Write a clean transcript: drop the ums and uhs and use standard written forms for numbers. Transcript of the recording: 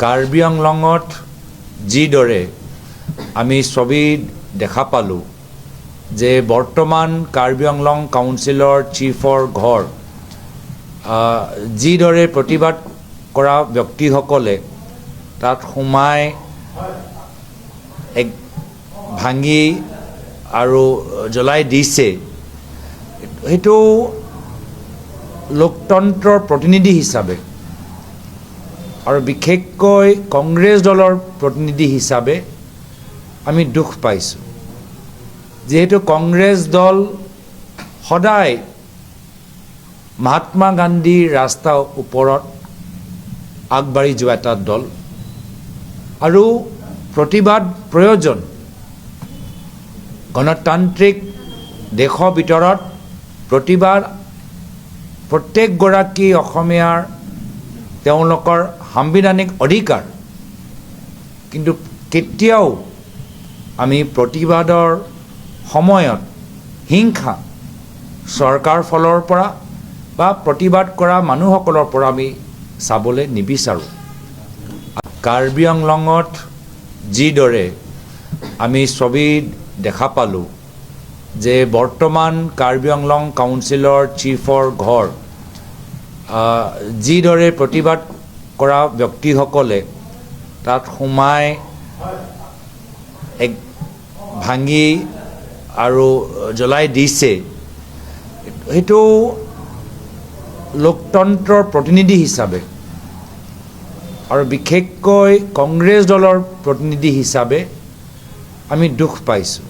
কাৰ্বি আংলঙত যিদৰে আমি ছবি দেখা পালোঁ যে বৰ্তমান কাৰ্বি আংলং কাউন্সিলৰ চিফৰ ঘৰ যিদৰে প্ৰতিবাদ কৰা ব্যক্তিসকলে তাত সোমাই ভাঙি আৰু জ্বলাই দিছে, সেইটো লোকতন্ত্ৰৰ প্ৰতিনিধি হিচাপে আৰু বিশেষকৈ কংগ্ৰেছ দলৰ প্ৰতিনিধি হিচাপে আমি দুখ পাইছোঁ। যিহেতু কংগ্ৰেছ দল সদায় মহাত্মা গান্ধীৰ ৰাস্তাৰ ওপৰত আগবাঢ়ি যোৱা এটা দল আৰু প্ৰতিবাদ প্ৰয়োজন। গণতান্ত্ৰিক দেশৰ ভিতৰত প্ৰতিবাদ প্ৰত্যেকগৰাকী অসমীয়াৰ তেওঁলোকৰ সাংবিধানিক অধিকাৰ, কিন্তু কেতিয়াও আমি প্ৰতিবাদৰ সময়ত হিংসা চৰকাৰ ফালৰ পৰা বা প্ৰতিবাদ কৰা মানুহসকলৰ পৰা আমি চাবলৈ নিবিচাৰোঁ। কাৰ্বি আংলঙত যিদৰে আমি ছবি দেখা পালোঁ যে বৰ্তমান কাৰ্বি আংলং কাউন্সিলৰ চিফৰ ঘৰ যিদৰে প্ৰতিবাদ কৰা ব্যক্তিসকলে তাত সোমাই ভাঙি আৰু জ্বলাই দিছে, সেইটো লোকতন্ত্ৰৰ প্ৰতিনিধি হিচাপে আৰু বিশেষকৈ কংগ্ৰেছ দলৰ প্ৰতিনিধি হিচাপে আমি দুখ পাইছোঁ।